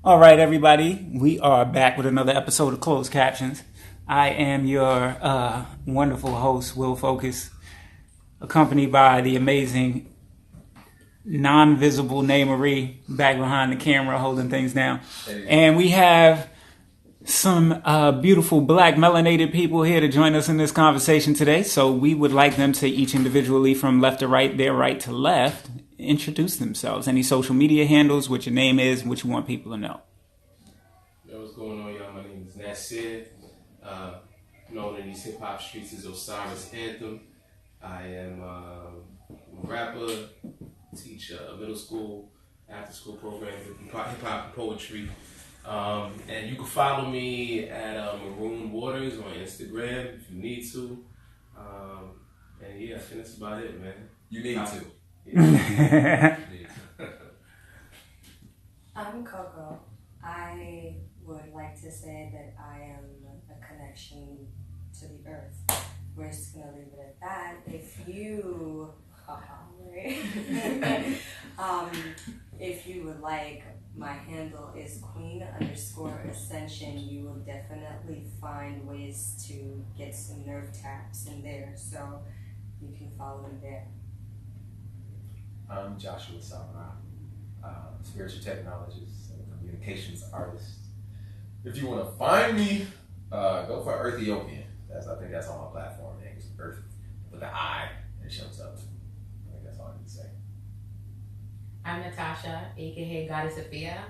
All right, everybody, we are back with another episode of Closed Captions. I am your wonderful host, Will Focus, accompanied by the amazing, non-visible Nay Marie back behind the camera holding things down. And we have some beautiful black melanated people here to join us in this conversation today. So we would like them to each individually, from left to right, their right to left, introduce themselves. Any social media handles, what your name is, what you want people to know. Yo, what's going on, y'all? My name is Nasir. Known in these hip hop streets as Osyris Antham. I am a rapper, teach a middle school, after school program with hip hop and poetry. And you can follow me at Maroon Waters on Instagram if you need to. And yeah, I think that's about it, man. You need to. Yeah. I'm Coco. I would like to say that I am a connection to the earth. We're just gonna leave it at that. If you, if you would like, my handle is Queen_Ascension. You will definitely find ways to get some nerve taps in there, so you can follow me there. I'm Jashua Sa'Ra, spiritual technologist and communications artist. If you want to find me, go for Ethiopian. I think that's on my platform name. It's Earth with an I, and it shows up. I think that's all I need to say. I'm Natasha, aka Goddess Afya,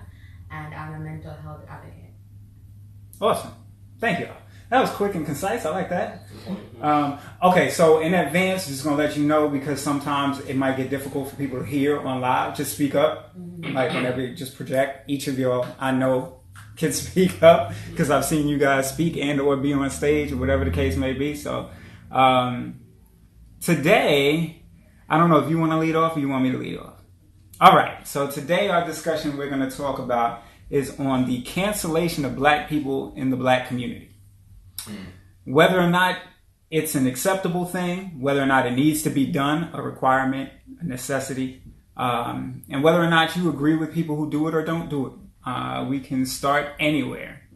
and I'm a mental health advocate. Awesome. Thank you. That was quick and concise. I like that. Okay, so in advance, just going to let you know, because sometimes it might get difficult for people to hear on live. Just speak up. Like whenever you just project. Each of y'all, I know, can speak up because I've seen you guys speak and or be on stage or whatever the case may be. So today, I don't know if you want to lead off or you want me to lead off. All right. So today our discussion we're going to talk about is on the cancellation of black people in the black community. Whether or not it's an acceptable thing, whether or not it needs to be done, a requirement, a necessity, and whether or not you agree with people who do it or don't do it. We can start anywhere.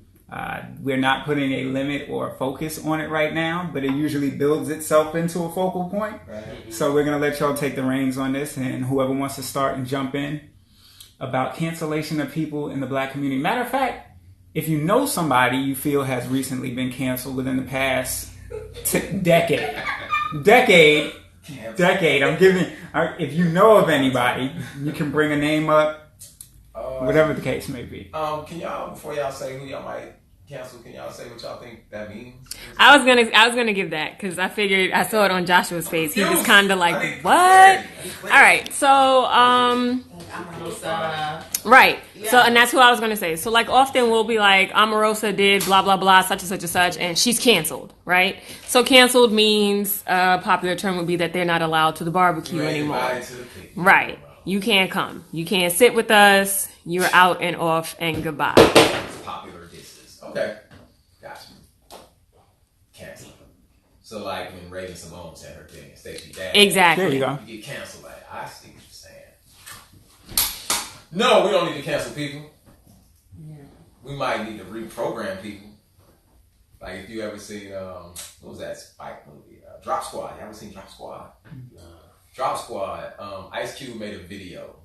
We're not putting a limit or a focus on it right now, but it usually builds itself into a focal point. Right. So we're going to let y'all take the reins on this, and whoever wants to start and jump in about cancellation of people in the black community. Matter of fact, if you know somebody you feel has recently been canceled within the past decade, I'm giving, if you know of anybody, you can bring a name up, whatever the case may be. Can y'all, before y'all say who y'all might cancel, can y'all say what y'all think that means? I was gonna give that because I figured I saw it on Joshua's face. He was kind of like, "What?" All right, so right. Yeah. So, and that's who I was gonna say. So, like, often we'll be like, Omarosa did blah blah blah, such and such and such, and she's canceled, right? So, canceled means popular term would be that they're not allowed to the barbecue anymore. Right. You can't come. You can't sit with us. You're out and off and goodbye. It's popular disses. Okay. Gotcha. Cancel. So like when Raven Simone said her thing, Stacey Dash. Exactly. There you go. You get canceled. Like, I see what you're saying. No, we don't need to cancel people. Yeah. We might need to reprogram people. Like if you ever seen, what was that Spike movie? Drop Squad. You ever seen Drop Squad? Drop Squad, Ice Cube made a video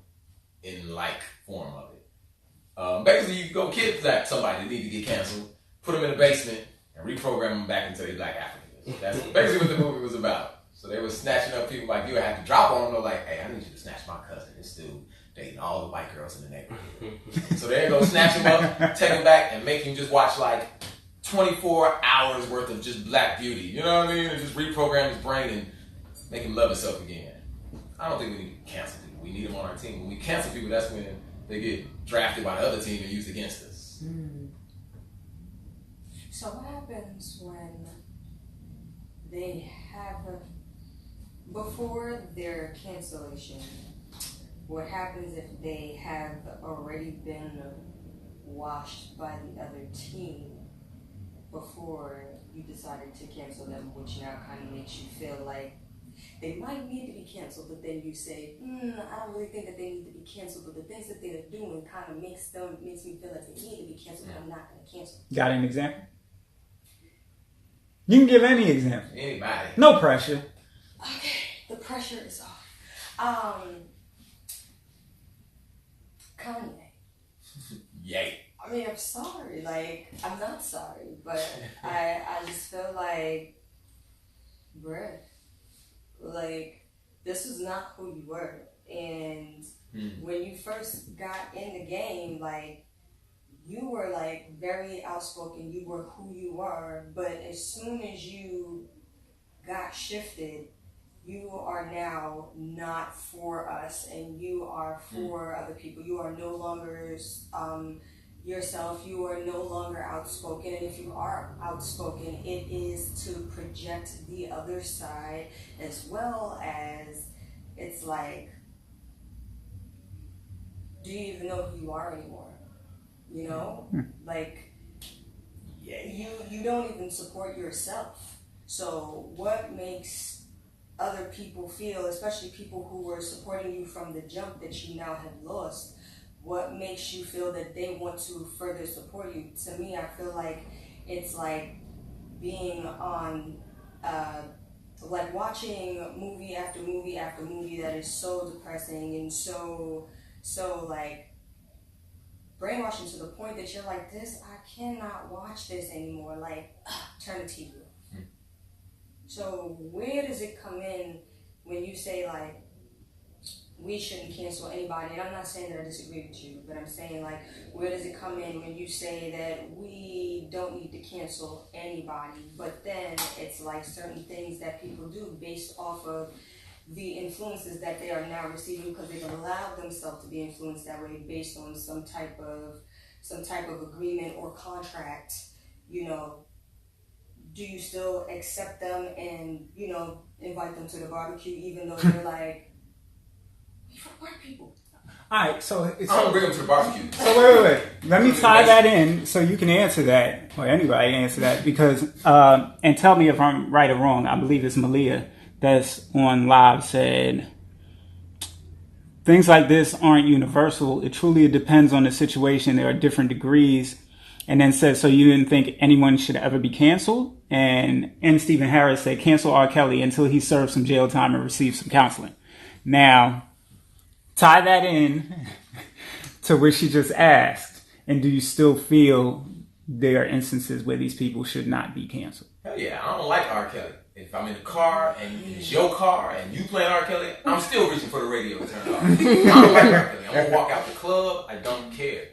in like form of it. Basically, you go kidnap somebody that need to get canceled, put them in the basement, and reprogram them back into the black Africans. That's basically what the movie was about. So they were snatching up people like you would have to drop on them. They're like, hey, I need you to snatch my cousin. This dude dating all the white girls in the neighborhood. So they go snatch him up, take him back, and make him just watch like 24 hours worth of just black beauty. You know what I mean? And just reprogram his brain and make him love himself again. I don't think we need to cancel people. We need them on our team. When we cancel people, that's when they get drafted by the other team and used against us. So what happens when they have, before their cancellation, what happens if they have already been washed by the other team before you decided to cancel them, which now kind of makes you feel like they might need to be canceled, but then you say, I don't really think that they need to be canceled, but the things that they're doing kind of makes me feel like they need to be canceled, but I'm not going to cancel. Got an example? You can give any example. Anybody. No pressure. Okay, the pressure is off. Kanye. Yay. I mean, I'm sorry. Like, I'm not sorry, but I just feel like, bruh, like, this is not who you were. And when you first got in the game, like, you were, like, very outspoken. You were who you were. But as soon as you got shifted, you are now not for us, and you are for other people. You are no longer yourself. You are no longer outspoken. And if you are outspoken, it is to project the other side, as well as it's like, do you even know who you are anymore? You know? Like, you don't even support yourself. So what makes other people feel, especially people who were supporting you from the jump that you now have lost, what makes you feel that they want to further support you? To me, I feel like it's like being on, like watching movie after movie after movie that is so depressing and so like brainwashing to the point that you're like, I cannot watch this anymore. Like, turn the TV off. So where does it come in when you say, like, we shouldn't cancel anybody? And I'm not saying that I disagree with you, but I'm saying, like, where does it come in when you say that we don't need to cancel anybody? But then it's like certain things that people do based off of the influences that they are now receiving, because they've allowed themselves to be influenced that way based on some type of agreement or contract, you know. Do you still accept them and, you know, invite them to the barbecue even though they're like, we for white people? All right, so I don't bring them to the barbecue. So wait. Let me tie that in so you can answer that, or anybody answer that, because and tell me if I'm right or wrong. I believe it's Malia that's on live said things like this aren't universal. It truly depends on the situation. There are different degrees. And then says, so you didn't think anyone should ever be canceled? And Stephen Harris said, cancel R. Kelly until he serves some jail time and receives some counseling. Now, tie that in to what she just asked. And do you still feel there are instances where these people should not be canceled? Hell yeah, I don't like R. Kelly. If I'm in the car and it's your car and you playing R. Kelly, I'm still reaching for the radio to turn it off. I don't like R. Kelly. I'm going to walk out the club. I don't care.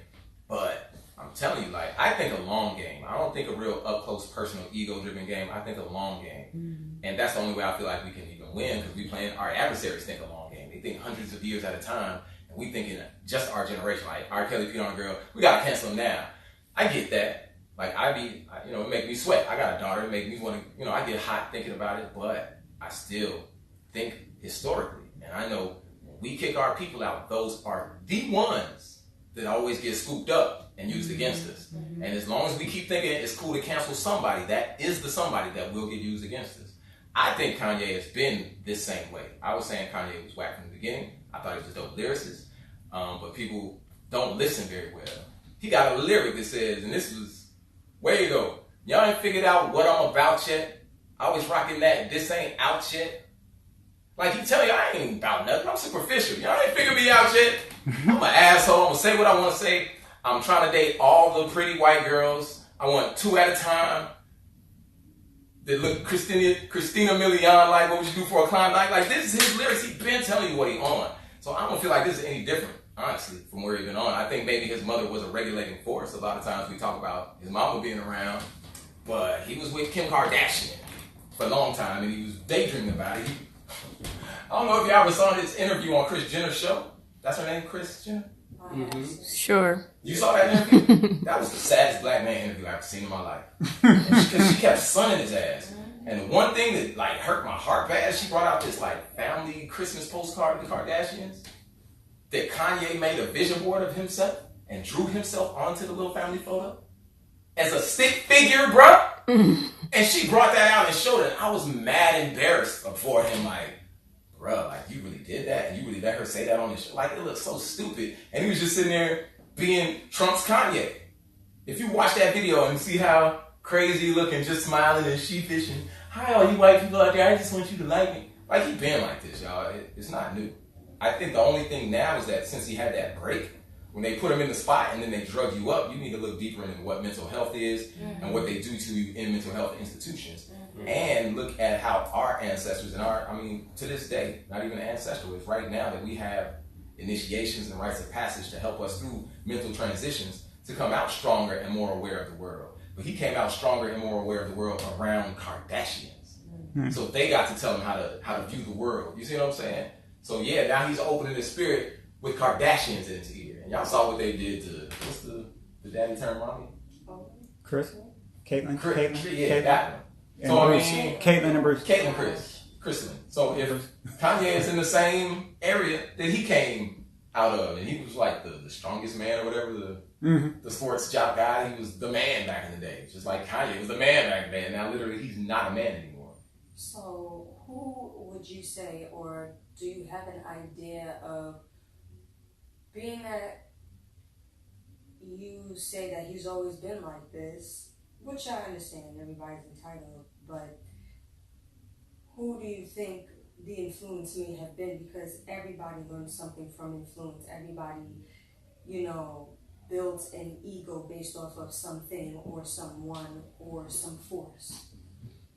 But I'm telling you, like, I think a long game. I don't think a real up-close, personal, ego-driven game. I think a long game. And that's the only way I feel like we can even win, because our adversaries think a long game. They think hundreds of years at a time, and we think in just our generation, like, R. Kelly peed on a girl, we got to cancel him now. I get that. Like, it make me sweat. I got a daughter, it make me want to, I get hot thinking about it, but I still think historically. And I know when we kick our people out, those are the ones that always get scooped up and used against us. And as long as we keep thinking it's cool to cancel somebody, that is the somebody that will get used against us. I think Kanye has been this same way. I was saying Kanye was whack from the beginning. I thought he was a dope lyricist, but people don't listen very well. He got a lyric that says, and this was way ago, y'all ain't figured out what I'm about yet. I was rocking that, this ain't out yet. Like, he tell you, I ain't about nothing. I'm superficial. Y'all ain't figured me out yet. I'm an asshole. I'm going to say what I want to say. I'm trying to date all the pretty white girls. I want 2 at a time. That look Christina Milian like, what would you do for a climb? Like, this is his lyrics. He been telling you what he on. So I don't feel like this is any different, honestly, from where he been on. I think maybe his mother was a regulating force. A lot of times we talk about his mama being around, but he was with Kim Kardashian for a long time, and he was daydreaming about it. I don't know if you ever saw his interview on Kris Jenner's show. That's her name, Kris Jenner? Sure. You saw that interview? That was the saddest black man interview I've ever seen in my life. Because she kept sunning his ass. And the one thing that like hurt my heart bad, she brought out this like family Christmas postcard of the Kardashians that Kanye made a vision board of himself and drew himself onto the little family photo as a stick figure, bruh. And she brought that out and showed it. I was mad embarrassed for him. Like, bruh, like, you really did that? And you really let her say that on the show? Like, it looks so stupid. And he was just sitting there being Trump's Kanye. If you watch that video and see how crazy looking, just smiling and sheepish, and hi, all you white people out there, I just want you to like me. Like, he been like this, y'all. It's not new. I think the only thing now is that since he had that break, when they put him in the spot and then they drug you up, you need to look deeper into what mental health is and what they do to you in mental health institutions. And look at how our ancestors and to this day, not even ancestral, it's right now that we have initiations and rites of passage to help us through mental transitions to come out stronger and more aware of the world. But he came out stronger and more aware of the world around Kardashians. So they got to tell him how to view the world. You see what I'm saying? So yeah, now he's opening his spirit with Kardashians in his ear. And y'all saw what they did to, what's the daddy turned mommy? Chris? Caitlyn? Yeah, that one. So Caitlyn and Bruce. Chrislyn. So if Kanye is in the same area that he came out of, and he was like the strongest man or whatever, the sports jock guy, he was the man back in the day. Just like Kanye was the man back in the day, and now literally he's not a man anymore. So who would you say, or do you have an idea of, being that you say that he's always been like this, which I understand, everybody's entitled, but who do you think the influence may have been? Because everybody learns something from influence. Everybody, builds an ego based off of something or someone or some force.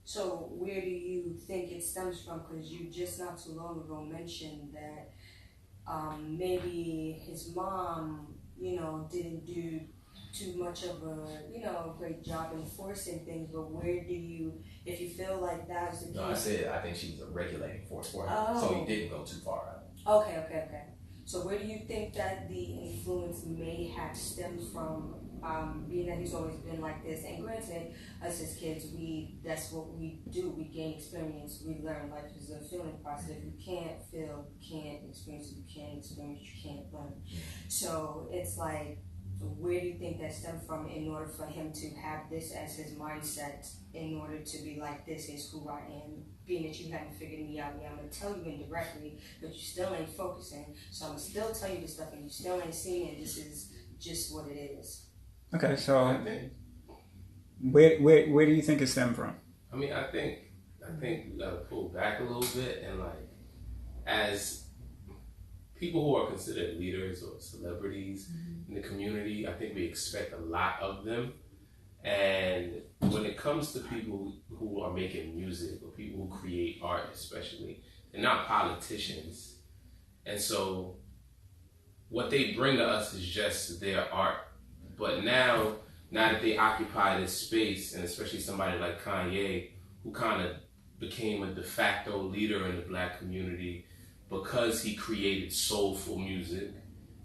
So where do you think it stems from? Because you just not too long ago mentioned that maybe his mom, didn't do too much of a, great job enforcing things, but where do you, if you feel like that was the case? No, I said I think she was a regulating force for him, so he didn't go too far out. Okay. So where do you think that the influence may have stemmed from, being that he's always been like this? And granted, us as kids, that's what we do. We gain experience, we learn. Life is a feeling process. If you can't feel, you can't experience it. You can't experience, you can't learn. So it's like, where do you think that stemmed from in order for him to have this as his mindset, in order to be like, this is who I am? Being that you haven't figured me out yet, I'm going to tell you indirectly, but you still ain't focusing. So I'm going to still tell you this stuff, and you still ain't seeing it. This is just what it is. Okay, so where do you think it stemmed from? I think we gotta pull back a little bit, and like, as people who are considered leaders or celebrities in the community, I think we expect a lot of them. And when it comes to people who are making music, or people who create art especially, they're not politicians. And so what they bring to us is just their art. But now that they occupy this space, and especially somebody like Kanye, who kind of became a de facto leader in the Black community because he created soulful music,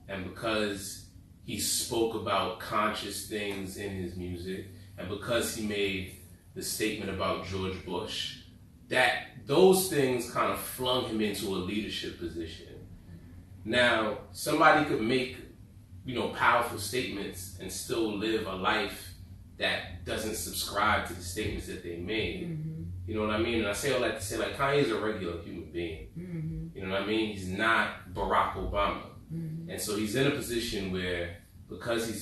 and because he spoke about conscious things in his music, and because he made the statement about George Bush, that those things kind of flung him into a leadership position. Now, somebody could make, powerful statements and still live a life that doesn't subscribe to the statements that they made. You know what I mean? And I say all that to say, like, Kanye's a regular human being. You know what I mean? He's not Barack Obama. And so he's in a position where, because he's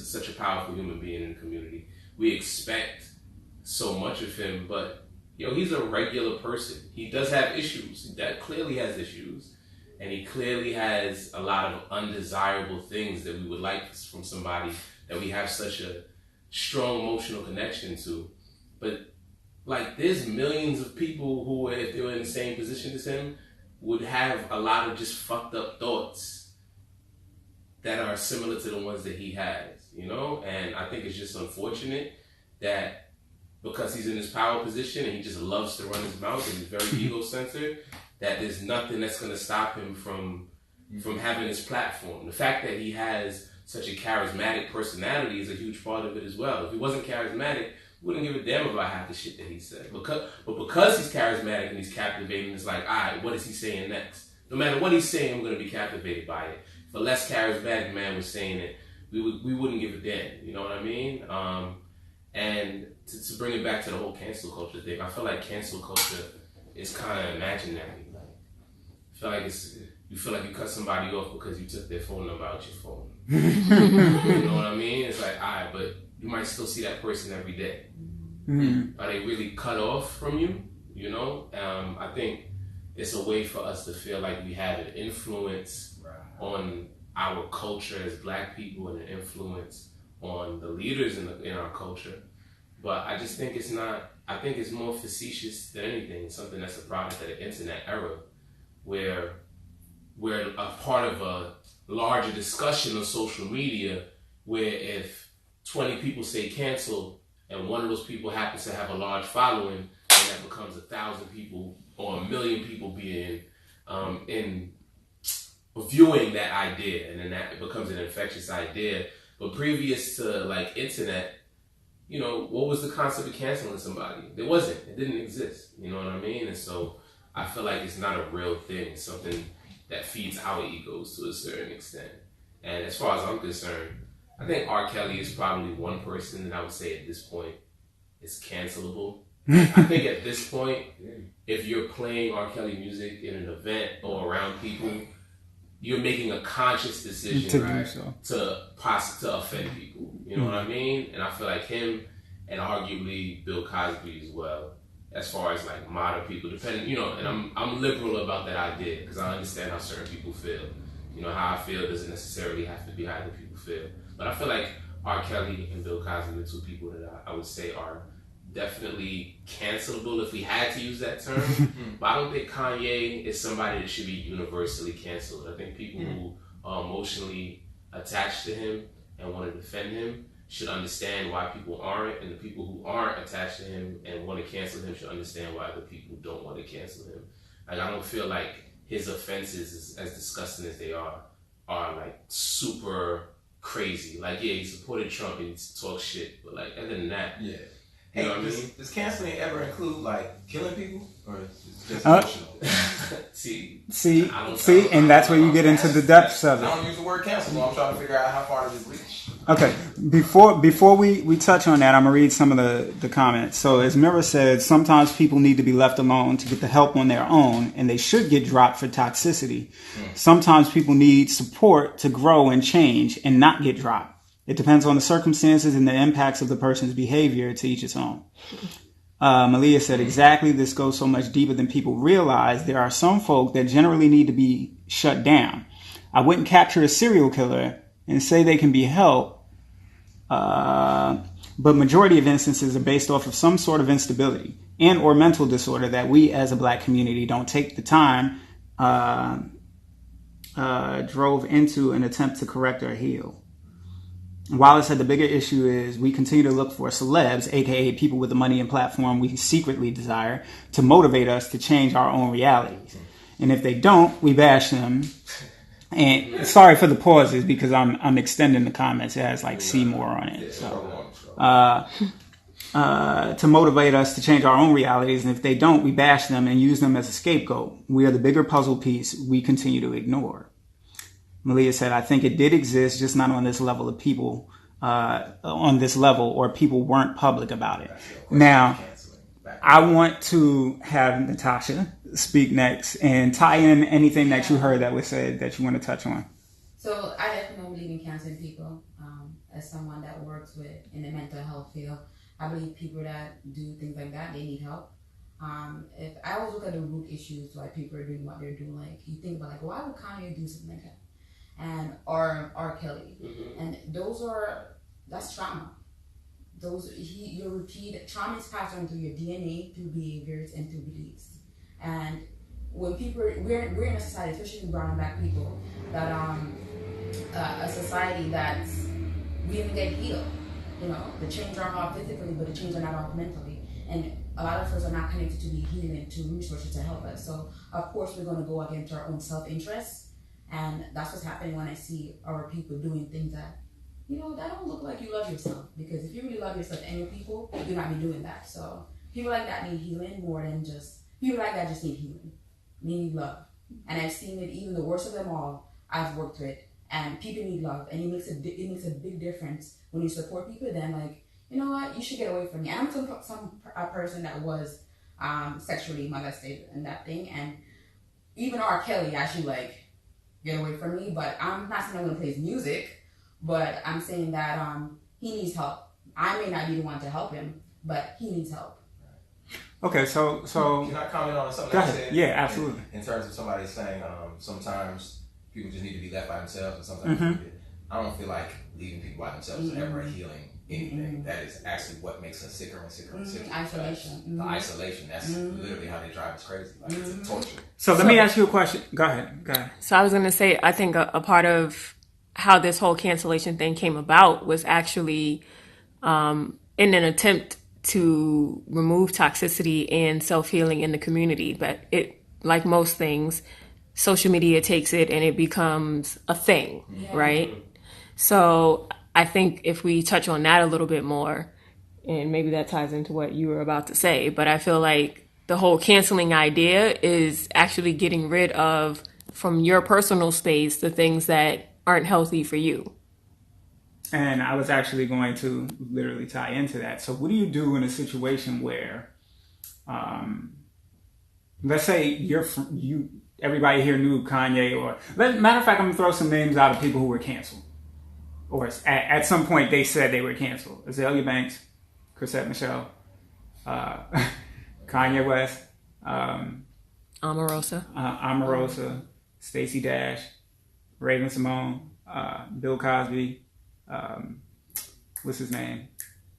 such a powerful human being in the community, we expect so much of him, but he's a regular person. He does have issues. That clearly has issues. And he clearly has a lot of undesirable things that we would like from somebody that we have such a strong emotional connection to. But like, there's millions of people who, if they were in the same position as him, would have a lot of just fucked up thoughts that are similar to the ones that he has, And I think it's just unfortunate that because he's in this power position and he just loves to run his mouth and he's very ego-centered, that there's nothing that's going to stop him from having his platform. The fact that he has such a charismatic personality is a huge part of it as well. If he wasn't charismatic, we wouldn't give a damn about half the shit that he said. But because he's charismatic and he's captivating, it's like, all right, what is he saying next? No matter what he's saying, I'm going to be captivated by it. If a less charismatic man was saying it, we wouldn't give a damn. You know what I mean? And to bring it back to the whole cancel culture thing, I feel like cancel culture it's kind of imaginary. Like, I feel like you feel like you cut somebody off because you took their phone number out your phone. You know what I mean? It's like, alright, but you might still see that person every day. Are they really cut off from you? You know? I think it's a way for us to feel like we have an influence on our culture as Black people and an influence on the leaders in our culture. But I just think it's not, I think it's more facetious than anything. It's something that's a product of the internet era where we're a part of a larger discussion on social media where if 20 people say cancel and one of those people happens to have a large following, and that becomes 1,000 people or 1,000,000 people being in viewing that idea, and then that becomes an infectious idea. But previous to like internet, you know, what was the concept of canceling somebody? There wasn't. It didn't exist. You know what I mean? And so I feel like it's not a real thing. It's something that feeds our egos to a certain extent. And as far as I'm concerned, I think R. Kelly is probably one person that I would say at this point is cancelable. I think at this point, if you're playing R. Kelly music in an event or around people, you're making a conscious decision to offend people. You know what I mean? And I feel like him and arguably Bill Cosby as well, as far as like modern people, depending, you know, and I'm liberal about that idea because I understand how certain people feel. You know, how I feel doesn't necessarily have to be how other people feel. But I feel like R. Kelly and Bill Cosby are two people that I would say are definitely cancelable if we had to use that term. But I don't think Kanye is somebody that should be universally canceled. I think people who are emotionally attached to him and want to defend him should understand why people aren't, and the people who aren't attached to him and want to cancel him should understand why other people don't want to cancel him. Like, I don't feel like his offenses, as disgusting as they are like super crazy. Like, yeah, he supported Trump and he talks shit, but like, other than that, yeah. You know what I Hey, mean? does canceling ever include like killing people, or is it just emotional? See, and that's where you get into the depths of it. I don't use the word cancel, so I'm trying to figure out how far does it reach. Okay, before we touch on that, I'm gonna read some of the comments. So as Mira said, sometimes people need to be left alone to get the help on their own, and they should get dropped for toxicity. Sometimes people need support to grow and change and not get dropped. It depends on the circumstances and the impacts of the person's behavior. To each its own. Malia said, exactly, this goes so much deeper than people realize. There are some folk that generally need to be shut down. I wouldn't capture a serial killer and say they can be helped, but majority of instances are based off of some sort of instability and or mental disorder that we as a Black community don't take the time drove into an attempt to correct or heal. Wallace said the bigger issue is we continue to look for celebs, aka people with the money and platform we secretly desire, to motivate us to change our own realities. And if they don't, we bash them. And sorry for the pauses because I'm extending the comments. It has like see more on it. So to motivate us to change our own realities, and if they don't, we bash them and use them as a scapegoat. We are the bigger puzzle piece we continue to ignore. Malia said, I think it did exist, just not on this level of people, or people weren't public about it. Now, I want to have Natasha speak next and tie in anything that you heard that was said that you want to touch on. So I definitely believe in counseling people. As someone that works in the mental health field, I believe people that do things like that, they need help. If I always look at the root issues why people are doing what they're doing, like you think about like, why would Kanye do something like that? And R. Kelly, and that's trauma. You repeat trauma is passed on through your DNA, through behaviors, and through beliefs. And when people we're in a society, especially brown and Black people, that a society that we didn't get healed. You know, the change aren't off physically, but the change are not off mentally. And a lot of us are not connected to be healing, to resources to help us. So of course we're going to go against our own self-interest. And that's what's happening when I see our people doing things that, you know, that don't look like you love yourself. Because if you really love yourself and your people, you'll not be doing that. So people like that need healing more than people like that just need healing. They need love. And I've seen it, even the worst of them all, I've worked with. And people need love. And it makes a big difference when you support people. Then like, you know what, you should get away from me. I'm some person that was sexually molested and that thing. And even R. Kelly actually like get away from me. But I'm not saying I'm going to play his music, but I'm saying that he needs help. I may not be the one to help him, but he needs help. Okay, so Can I comment on something go that you ahead. said? Yeah, absolutely. In terms of somebody saying sometimes people just need to be left by themselves, and sometimes I don't feel like leaving people by themselves is ever healing anything. That is actually what makes us sicker and sicker and sicker. Isolation. The isolation. That's literally how they drive us crazy. Like it's a torture. So let me ask you a question. Go ahead. So I was going to say, I think a part of how this whole cancellation thing came about was actually in an attempt to remove toxicity and self-healing in the community. But it, like most things, social media takes it and it becomes a thing, right? So I think if we touch on that a little bit more, and maybe that ties into what you were about to say, but I feel like the whole canceling idea is actually getting rid of, from your personal space, the things that aren't healthy for you. And I was actually going to literally tie into that. So what do you do in a situation where, let's say everybody here knew Kanye, or matter of fact, I'm gonna throw some names out of people who were canceled, or at some point they said they were canceled: Azalea Banks, Chrisette Michele, Kanye West, Omarosa, Stacey Dash, Raven Simone, Bill Cosby. What's his name?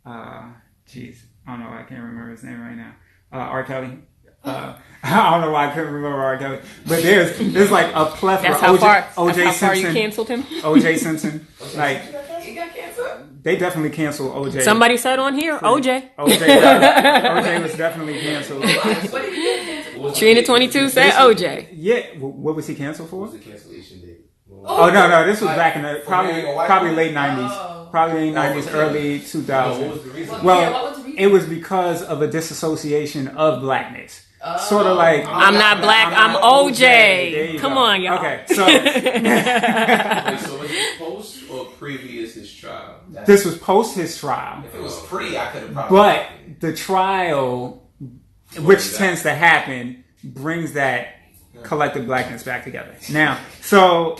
Jeez, I don't know. I can't remember his name right now. R. Kelly. I don't know why I couldn't remember R. Kelly, but there's like a plethora. That's how OJ far you Simpson. canceled him. OJ Simpson. Like He got canceled? they definitely canceled OJ. Somebody said on here, OJ. OJ was definitely canceled. What did he get canceled? Trina 22 said OJ. Yeah, what was he canceled for? What's the cancellation date? Oh no, this was back in the for being a white probably man? late '90s, probably late '90s, early What 2000s. was the reason? Well, what was the reason? it was because of a dissociation of blackness. Sort of like I'm not black, I'm There OJ. you Come go. on, y'all. Okay, so Okay, so was this post or previous his trial? this was post his trial, If it was pre, I could have probably. but the trial, which tends to happen, brings that collective blackness back together. Now, so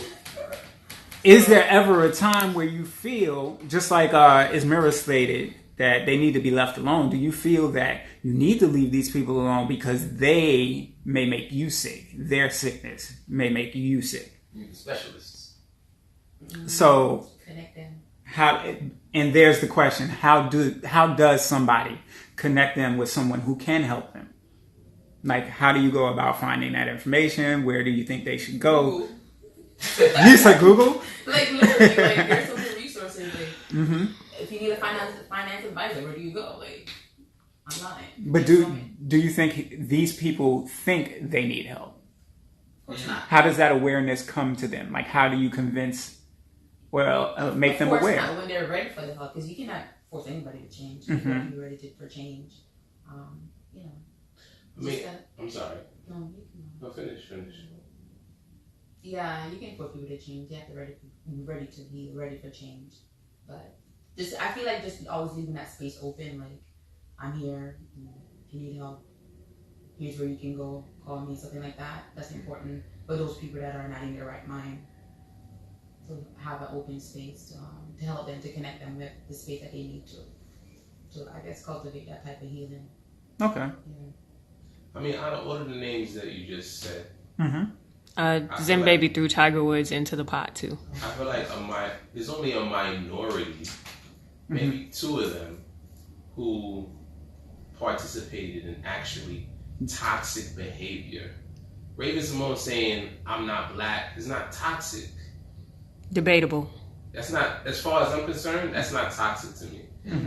is there ever a time where you feel, just like Ismira stated, that they need to be left alone? Do you feel that you need to leave these people alone because they may make you sick? Their sickness may make you sick. You the specialists. So connect them. And there's the question: how does somebody connect them with someone who can help them? Like, how do you go about finding that information? Where do you think they should go? Google. You said Google? Like literally, like there's so many resources. Like, if you need a finance advisor, where do you go? Like, online. But do you think these people think they need help? Of course not. How does that awareness come to them? Like, how do you convince? Make them Of course aware. not when they're ready for the help, because you cannot force anybody to change. You have to be ready for change. You know. I mean, I'm sorry. No, you can. No, finish. Yeah, you can force people to change. You have to be ready for change. But just, I feel like just always leaving that space open. Like, I'm here. You know, if you need help, here's where you can go. Call me, something like that. That's important for those people that are not in their right mind. To have an open space to help them, to connect them with the space that they need to I guess, cultivate that type of healing. Okay. Yeah. I mean, out of all of the names that you just said, Zim Baby threw Tiger Woods into the pot too. I feel like there's only a minority, maybe two of them, who participated in actually toxic behavior. Raven Simone saying, "I'm not black," is not toxic. Debatable. That's not, as far as I'm concerned, that's not toxic to me.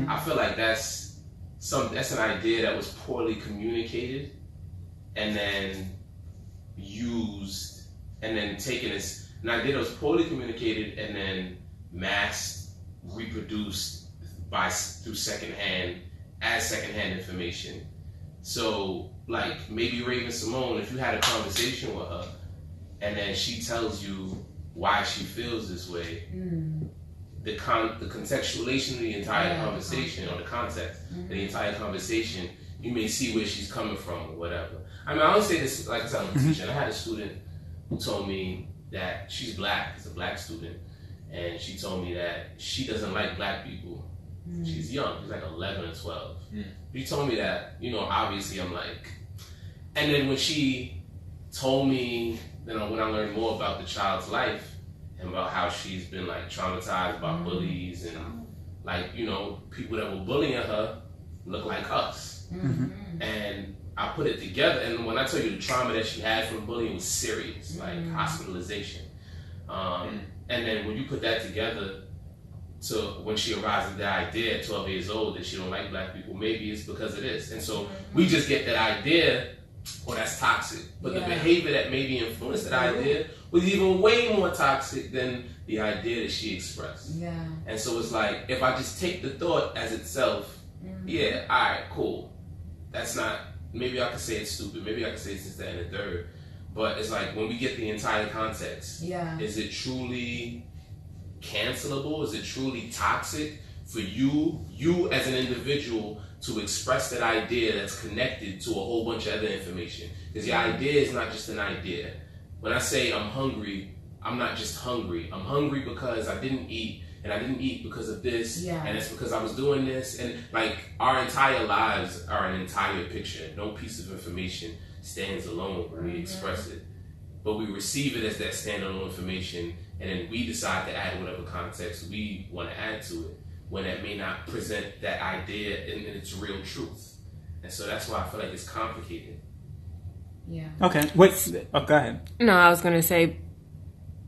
I feel like that's an idea that was poorly communicated and then used and then taken as an idea that was poorly communicated and then mass reproduced through secondhand information. So like maybe Raven Simone, if you had a conversation with her and then she tells you why she feels this way, the contextualization of the entire conversation, or the context of the entire conversation you may see where she's coming from or whatever. I mean, I don't say this like I'm a teacher. And I had a student who told me that she's black, it's a black student, and she told me that she doesn't like black people. She's young, she's like 11 or 12. She told me that, you know, obviously I'm like, and then when she told me, you know, when I learned more about the child's life and about how she's been like traumatized by bullies and like, you know, people that were bullying her look like us. And I put it together, and when I tell you the trauma that she had from bullying was serious, like hospitalization. And then when you put that together to when she arrives at the idea at 12 years old that she don't like black people, maybe it's because of this. And so we just get that idea, oh, that's toxic. But the behavior that maybe influenced that idea was even way more toxic than the idea that she expressed. And so it's like, if I just take the thought as itself, yeah, all right, cool. That's not, maybe I could say it's stupid, maybe I could say it's this, that, and the third. But it's like, when we get the entire context, is it truly cancelable? Is it truly toxic for you as an individual to express that idea that's connected to a whole bunch of other information? Because the idea is not just an idea. When I say I'm hungry, I'm not just hungry. I'm hungry because I didn't eat, and I didn't eat because of this, and it's because I was doing this. And like, our entire lives are an entire picture. No piece of information stands alone when we express it. But we receive it as that standalone information, and then we decide to add whatever context we want to add to it, when it may not present that idea in its real truth. And so that's why I feel like it's complicated. Okay. Wait. Oh, go ahead. No, I was going to say,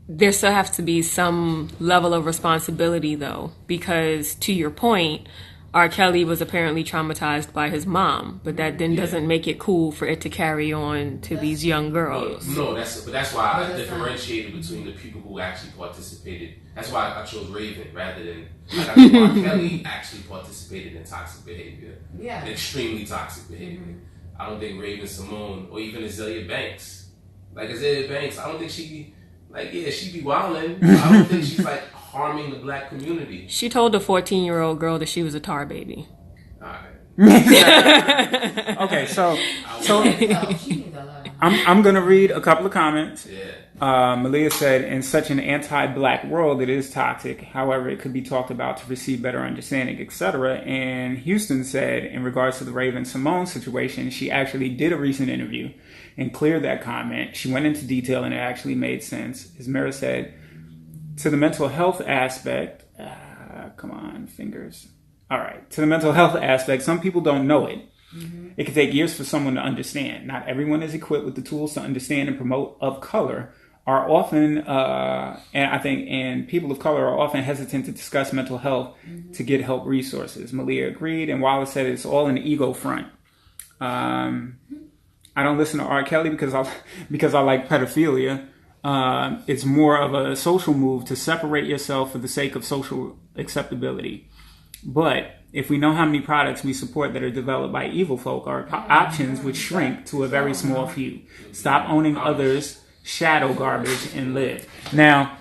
there still has to be some level of responsibility, though, because to your point, R. Kelly was apparently traumatized by his mom, but that then doesn't make it cool for it to carry on to these young girls. No, that's why I differentiated between the people who actually participated. That's why I chose Raven rather than, like, I think R. Kelly actually participated in toxic behavior, extremely toxic behavior. I don't think Raven Simone or even Azealia Banks, like Azealia Banks, I don't think she be wilding. I don't think she's like harming the black community. She told a 14-year-old girl that she was a tar baby. Okay, so I'm gonna read a couple of comments. Malia said, in such an anti-black world, it is toxic. However, it could be talked about to receive better understanding, etc. And Houston said, in regards to the Raven Simone situation, she actually did a recent interview and cleared that comment. She went into detail and it actually made sense. As Mira said, to the mental health aspect, to the mental health aspect, some people don't know it. It can take years for someone to understand. Not everyone is equipped with the tools to understand and promote of color. Are often, and people of color are often hesitant to discuss mental health to get help resources. Malia agreed, and Wallace said it's all an ego front. I don't listen to R. Kelly because I like pedophilia. It's more of a social move to separate yourself for the sake of social acceptability. But if we know how many products we support that are developed by evil folk, our options would shrink to a very small few. Stop owning others' shadow garbage and live. Now,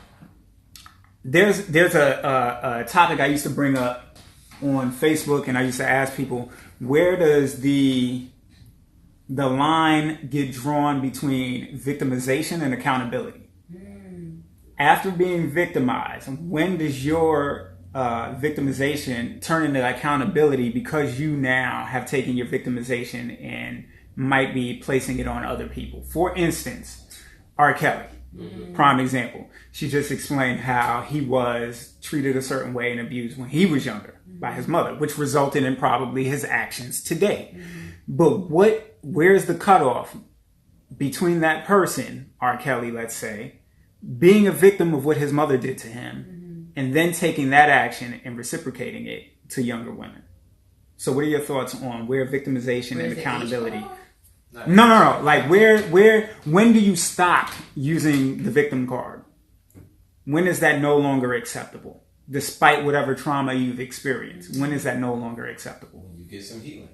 there's a topic I used to bring up on Facebook, and I used to ask people, where does the line get drawn between victimization and accountability? After being victimized, when does your victimization turn into accountability because you now have taken your victimization and might be placing it on other people? For instance, R. Kelly, prime example. She just explained how he was treated a certain way and abused when he was younger by his mother, which resulted in probably his actions today. But where's the cutoff between that person, R. Kelly, let's say, being a victim of what his mother did to him, and then taking that action and reciprocating it to younger women? So what are your thoughts on where victimization and accountability? No. Like when do you stop using the victim card? When is that no longer acceptable? Despite whatever trauma you've experienced, when is that no longer acceptable? When you get some healing.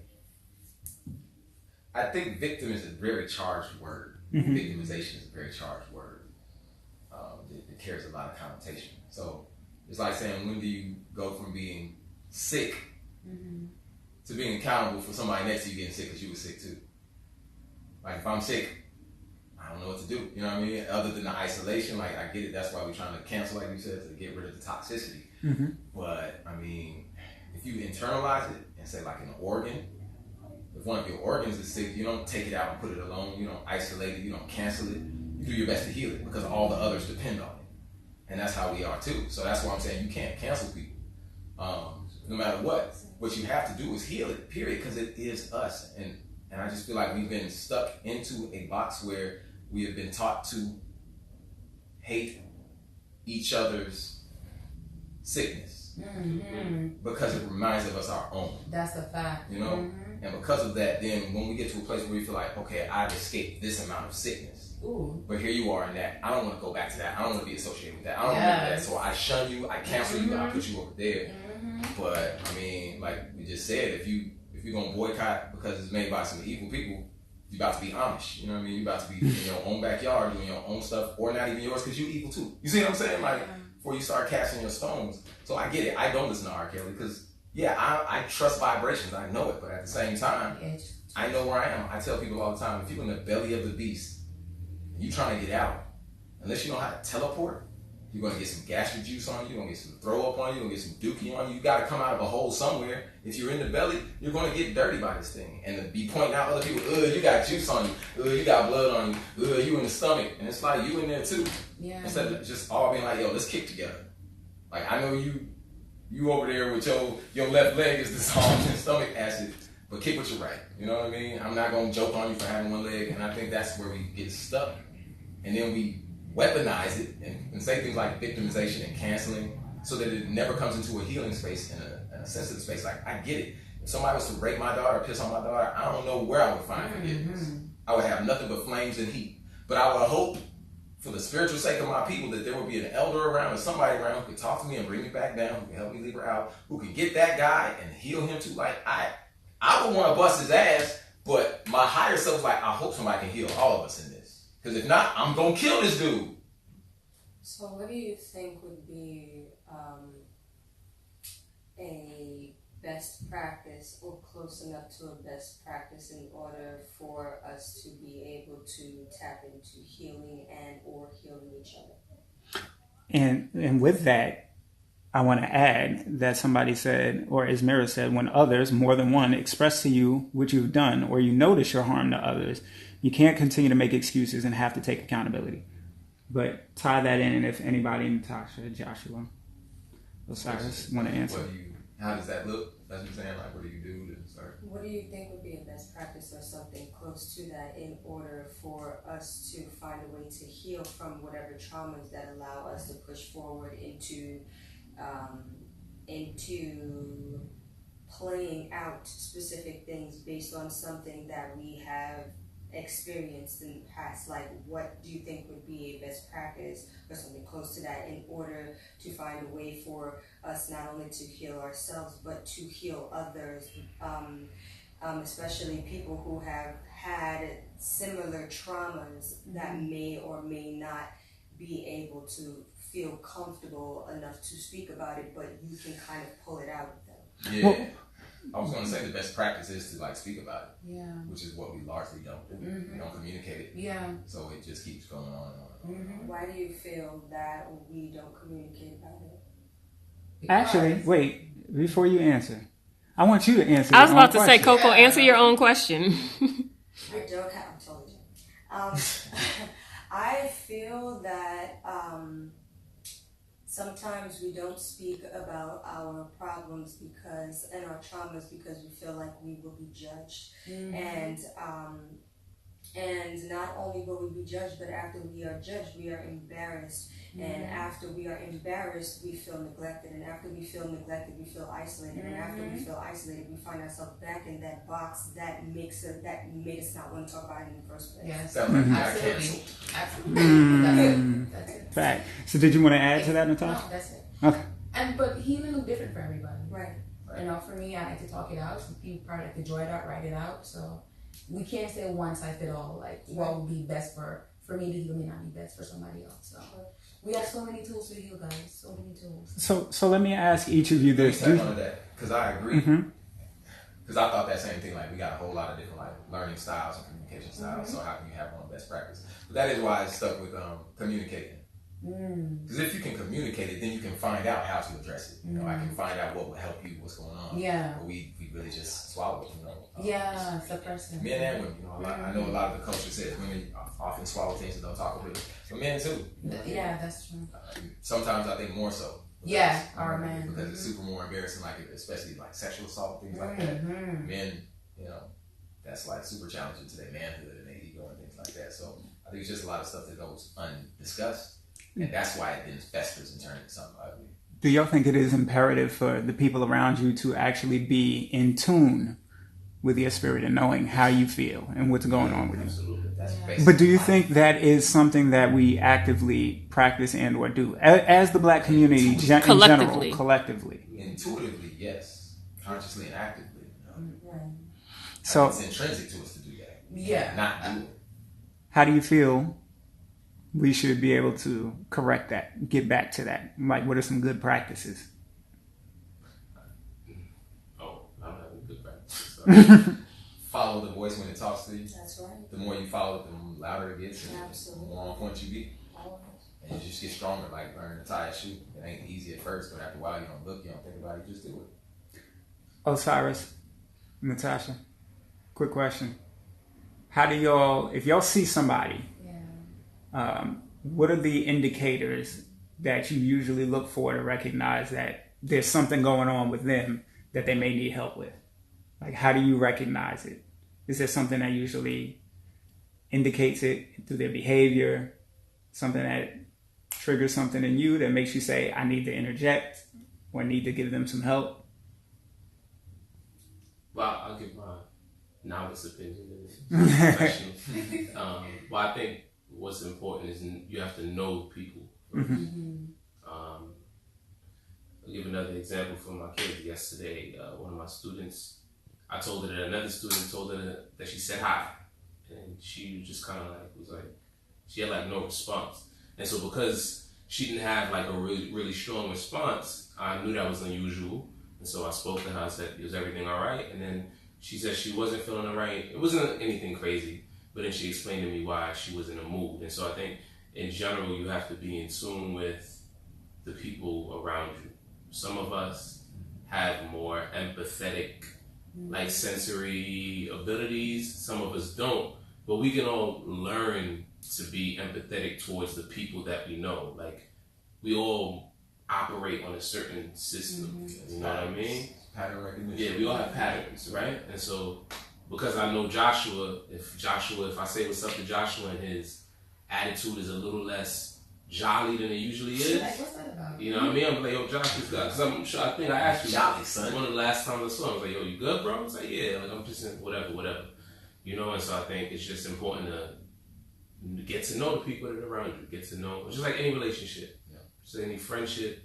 I think victim is a very charged word. Victimization is a very charged word. It carries a lot of connotation. So it's like saying, when do you go from being sick to being accountable for somebody next to you getting sick because you were sick too. Like if I'm sick, I don't know what to do. You know what I mean? Other than the isolation, like I get it. That's why we're trying to cancel, like you said, to get rid of the toxicity. Mm-hmm. But I mean, if you internalize it and say like an organ, if one of your organs is sick, you don't take it out and put it alone. You don't isolate it. You don't cancel it. You do your best to heal it because all the others depend on it. And that's how we are too. So that's why I'm saying you can't cancel people. No matter what you have to do is heal it, period, because it is us. And I just feel like we've been stuck into a box where we have been taught to hate each other's sickness because it reminds of us our own. That's a fact. You know? Mm-hmm. And because of that, then when we get to a place where we feel like, okay, I've escaped this amount of sickness. Ooh. But here you are in that. I don't want to go back to that. I don't want to be associated with that. I don't want to do that. So I shun you. I cancel you. I put you over there. But I mean, like we just said, if you're gonna boycott because it's made by some evil people, you're about to be Amish. You know what I mean? You're about to be in your own backyard doing your own stuff, or not even yours because you're evil too. You see what I'm saying? Like before you start casting your stones. So I get it. I don't listen to R. Kelly because I trust vibrations. I know it, but at the same time, I know where I am. I tell people all the time, if you're in the belly of the beast, and you trying to get out, unless you know how to teleport, you're going to get some gastric juice on you, you're going to get some throw up on you, you're going to get some dookie on you. You got to come out of a hole somewhere. If you're in the belly, you're going to get dirty by this thing. And to be pointing out other people, you got juice on you, you got blood on you, you in the stomach. And it's like you in there too. Yeah. Instead of just all being like, yo, let's kick together. Like I know you over there with your left leg is dissolved in stomach acid, but kick with your right. You know what I mean? I'm not going to joke on you for having one leg. And I think that's where we get stuck. And then we weaponize it and say things like victimization and canceling so that it never comes into a healing space and a sensitive space. Like, I get it. If somebody was to rape my daughter or piss on my daughter, I don't know where I would find forgiveness. I would have nothing but flames and heat. But I would hope, for the spiritual sake of my people, that there would be an elder around or somebody around who could talk to me and bring me back down, who could help me leave her out, who could get that guy and heal him too. Like, I would want to bust his ass, but my higher self is like, I hope somebody can heal all of us in this. Because if not, I'm going to kill this dude. So what do you think would be a best practice or close enough to a best practice in order for us to be able to tap into healing and or healing each other? And with that, I want to add that somebody said, or Ismira said, when others, more than one, express to you what you've done or you notice your harm to others, you can't continue to make excuses and have to take accountability. But tie that in, and if anybody, Natasha, Joshua, Osiris, want to answer. How does that look? That's what you're saying, like what do you do to start? What do you think would be a best practice or something close to that in order for us to find a way to heal from whatever traumas that allow us to push forward into playing out specific things based on something that we have experienced in the past? Like, what do you think would be a best practice or something close to that in order to find a way for us not only to heal ourselves but to heal others, especially people who have had similar traumas that may or may not be able to feel comfortable enough to speak about it, but you can kind of pull it out of them? Yeah. Well, I was going to say the best practice is to speak about it, which is what we largely don't do. We don't communicate it, so it just keeps going on and on. Why do you feel that we don't communicate about it? Actually, wait, before you answer, I want you to answer. I was about to say, Coco, answer your own question. I don't have. I'm telling you. I feel that sometimes we don't speak about our problems and our traumas because we feel like we will be judged. And not only will we be judged, but after we are judged, we are embarrassed. And after we are embarrassed, we feel neglected. And after we feel neglected, we feel isolated. And after we feel isolated, we find ourselves back in that box that made us not want to talk about it in the first place. Yes, absolutely. That's it. Fact. So did you want to add to that, Natasha? No, that's it. Okay. But healing looks different for everybody. Right. You know, for me, I like to talk it out. Some people probably like to draw it out, write it out. So we can't say one size fit all. Like what would be best for me to heal may not be best for somebody else. So we have so many tools to heal, guys. So many tools. So let me ask each of you this. Because I agree. Because because I thought that same thing. Like we got a whole lot of different like learning styles and communication styles. So how can you have one best practice? But that is why I stuck with communicating. Because if you can communicate it, then you can find out how to address it. You know, I can find out what will help you, what's going on. Yeah. But we really just swallow it. You know. Yeah, suppressing. Men and women. You know, I know a lot of the culture says women often swallow things and don't talk about it, but men too. You know? Yeah, that's true. Sometimes I think more so. Yeah, our men. Because it's super more embarrassing, like especially like sexual assault, things like that. Men, you know, that's like super challenging to their manhood and their ego and things like that. So I think it's just a lot of stuff that goes undiscussed, and that's why it then festers and turns into something ugly. Do y'all think it is imperative for the people around you to actually be in tune with your spirit and knowing how you feel and what's going on with you? Absolutely. That's But do you think that is something that we actively practice and or do as the black community in general, collectively? Intuitively, yes. Consciously and actively. You know? So it's intrinsic to us to do that. Yeah. Not do it. how do you feel we should be able to correct that, get back to that? Like, what are some good practices? Oh, I'm having good practice. Follow the voice when it talks to you. That's right. The more you follow it, the louder it gets, and Absolutely. the more on point you be. And you just get stronger, like learning to tie a shoe. It ain't easy at first, but after a while, you don't look, you don't think about it, you just do it. Osiris, Natasha, quick question. How do y'all, if y'all see somebody, what are the indicators that you usually look for to recognize that there's something going on with them that they may need help with? Like, how do you recognize it? Is there something that usually indicates it through their behavior? Something that triggers something in you that makes you say, I need to interject or need to give them some help? Well, I'll give my novice opinion and professional. Well, I think what's important is you have to know people first. I'll give another example from my kids. Yesterday, one of my students, I told her that another student told her that she said hi, and she just kind of she had like no response. And so because she didn't have like a really, really strong response, I knew that was unusual. And so I spoke to her, I said, is everything all right? And then she said she wasn't feeling all right. It wasn't anything crazy, but then she explained to me why she was in a mood. And so I think in general, you have to be in tune with the people around you. Some of us have more empathetic, like sensory abilities. Some of us don't, but we can all learn to be empathetic towards the people that we know. Like, we all operate on a certain system. You know what I mean? Pattern recognition. Yeah, we all have patterns, right? And so, because I know Joshua, if I say what's up to Joshua and his attitude is a little less jolly than it usually is. Like, what's that about? You know what I mean? I'm like, yo, Josh, this guy, because I'm sure, I think I asked you, Jolly, son. one of the last times I saw him, I was like, yo, you good, bro? I was like, yeah, like, I'm just in whatever. You know, and so I think it's just important to get to know the people that are around you, get to know, just like any relationship. Yeah. So any friendship,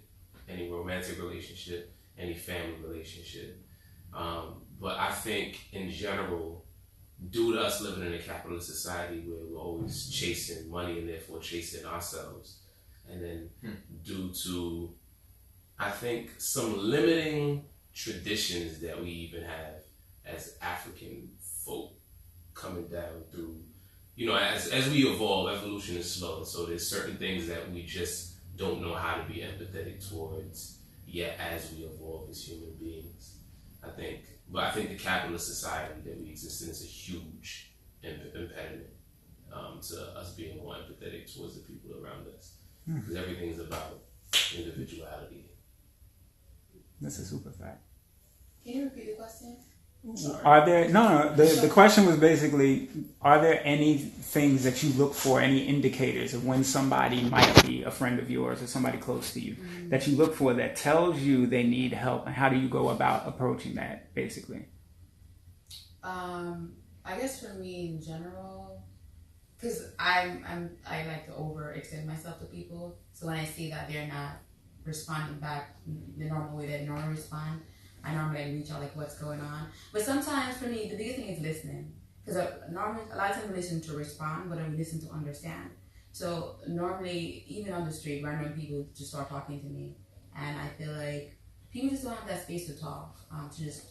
any romantic relationship, any family relationship. But I think in general, due to us living in a capitalist society where we're always chasing money and therefore chasing ourselves, and then due to, I think, some limiting traditions that we even have as African folk coming down through, you know, as we evolve, evolution is slow, so there's certain things that we just don't know how to be empathetic towards yet as we evolve as human beings. I think the capitalist society that we exist in is a huge impediment to us being more empathetic towards the people around us. Because everything's about individuality. That's a super fact. Can you repeat the question? Are there the question was basically, are there any things that you look for, any indicators of when somebody might be a friend of yours or somebody close to you that you look for that tells you they need help, and how do you go about approaching that basically? I guess for me in general, because I like to overextend myself to people, so when I see that they're not responding back the normal way they normally respond, I normally reach out like what's going on. But sometimes for me, the biggest thing is listening. Because normally, a lot of times we listen to respond, but then we listen to understand. So normally, even on the street, random people just start talking to me. And I feel like people just don't have that space to talk, to just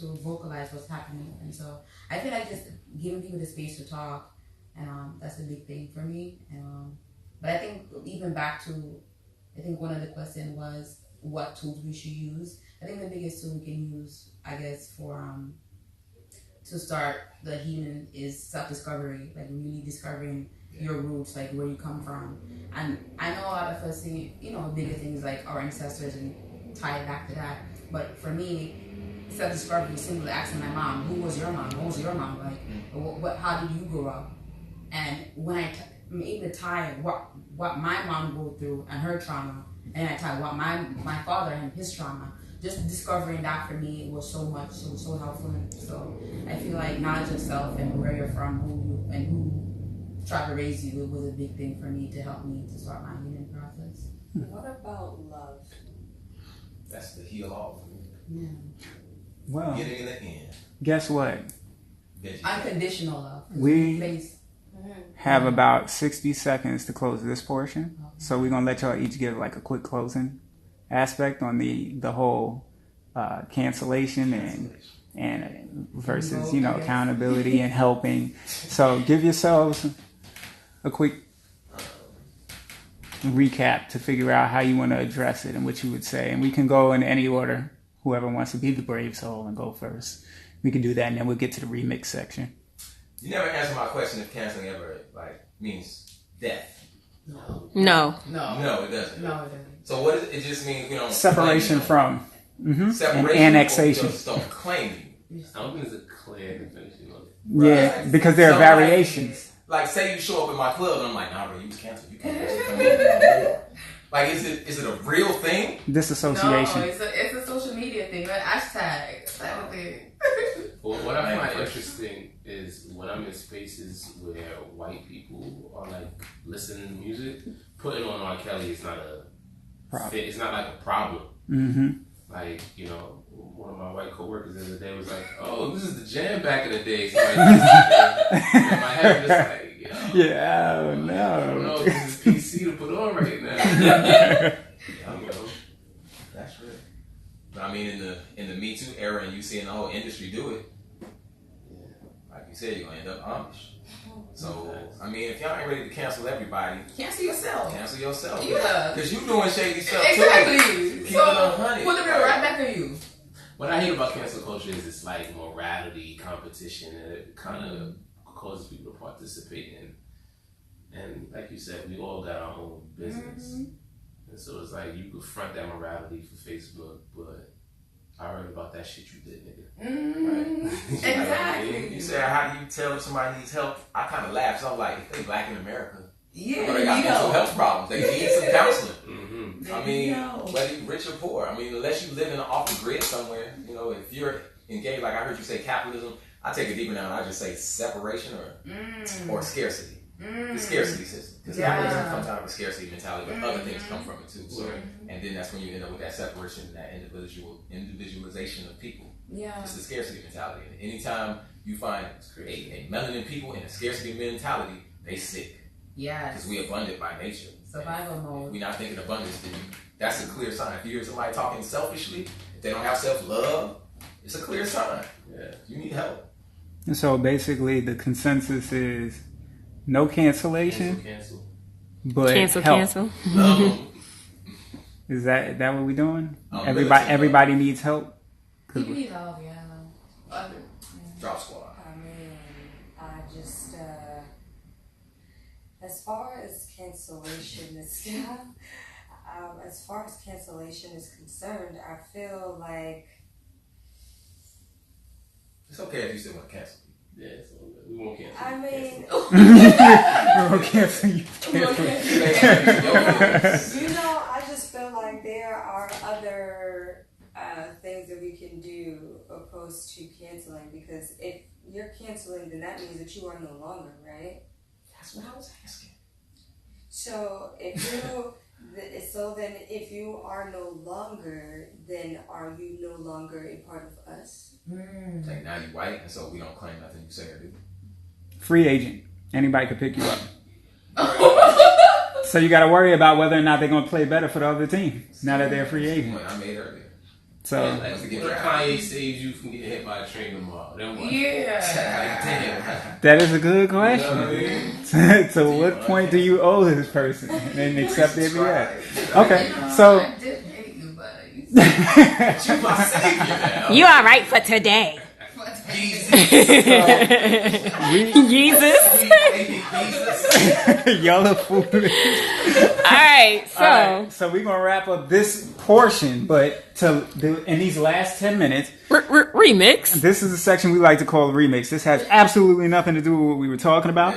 vocalize what's happening. And so I feel like just giving people the space to talk, and that's a big thing for me. And but I think even back to, I think one of the questions was what tools we should use. I think the biggest tool we can use, I guess, for to start the healing is self-discovery, like really discovering your roots, like where you come from. And I know a lot of us see, bigger things like our ancestors and tie it back to that. But for me, self-discovery is simply asking my mom, who was your mom? What was your mom like? How did you grow up? And when I'm able to tie what my mom go through and her trauma, and I tie what my father and his trauma, just discovering that for me was so helpful. So I feel like knowledge of self and where you're from, who tried to raise you, it was a big thing for me to help me to start my healing process. What about love? That's the heal all. Yeah. Well, Getting in the end. guess what? Unconditional love. We have about 60 seconds to close this portion. So we're going to let y'all each give like a quick closing aspect on the whole cancellation and versus, accountability and helping. So give yourselves a quick recap to figure out how you want to address it and what you would say. And we can go in any order. Whoever wants to be the brave soul and go first. We can do that, and then we'll get to the remix section. You never answered my question if canceling ever means death. No. No, it doesn't. No, it doesn't. So what does it just mean? We don't Separation from separation and annexation. Or just don't claim you. I don't think there's a clear definition of it. Yeah, because there are variations. Like say you show up in my club and I'm like, nah, bro, you was canceled. You can't come in. Like, is it a real thing? Disassociation. No, it's a social media thing, like hashtag type of thing. Well, what I find interesting is when I'm in spaces where white people are like listening to music, putting on R. Kelly is not a problem. It's not like a problem. Mm-hmm. Like, one of my white coworkers the other day was like, "Oh, this is the jam back in the day." So like, in my head, just like, yeah, oh no. I don't know if this is PC to put on right now. That's real. But I mean, in the Me Too era, and you seeing the whole industry do it, like you said, you're gonna end up Amish. So I mean, if y'all ain't ready to cancel everybody, Cancel yourself. Cancel yourself. Yeah, because you doing shady stuff exactly. too. Keep it 100. Put the mirror right back on you. What I hate about cancel culture is it's like morality competition, and it kind of causes people to participate in. And like you said, we all got our own business. And so it's like you could front that morality for Facebook, but I heard about that shit you did, nigga. Right? Exactly. You said, how do you tell if somebody needs help? I kind of laughed. So I'm like, if they black in America, yeah, they got mental health problems. They need some counseling. Mm-hmm. I mean, whether you're rich or poor. I mean, unless you live in off the grid somewhere, if you're engaged, like I heard you say capitalism, I take it deeper down. I just say separation or scarcity. The scarcity system. Because capitalism comes out of a scarcity mentality, but other things come from it too. So, and then that's when you end up with that separation, that individualization of people. Yeah. It's the scarcity mentality. And anytime you find a melanin people in a scarcity mentality, they sick. Yeah. Because we abundant by nature. Survival mode. We're not thinking abundance, then that's a clear sign. If you hear somebody talking selfishly, if they don't have self-love, it's a clear sign. Yeah. You need help. And so basically the consensus is no cancellation, Cancel. but help. Cancel. Is that what we're doing? Military Everybody needs help. People need help, yeah. Drop squad. I mean, I just, as far as cancellation is concerned, I feel like It's okay if you still want to cancel. Yeah, so we won't cancel. I mean, We're gonna cancel you. I just feel like there are other things that we can do opposed to canceling, because if you're canceling, then that means that you are no longer, right? That's what I was asking. So then if you are no longer, then are you no longer a part of us? Like now you white, and so we don't claim nothing you say or do. Free agent. Anybody could pick you up. So you got to worry about whether or not they're going to play better for the other team now that they're free agent. Point I made earlier. So Like Kanye saves you from getting hit by a train tomorrow. Then what? Yeah. Like, damn. that is a good You know question. what I mean? To what point do you owe this person and accept their BS? Okay, so I did hate you, but you You my savior now. You all right for today? Jesus. y'all are foolish. All right, so All right, so we're gonna wrap up this portion, but in these last 10 minutes, remix. this is a section we like to call the remix. This has absolutely nothing to do with what we were talking about.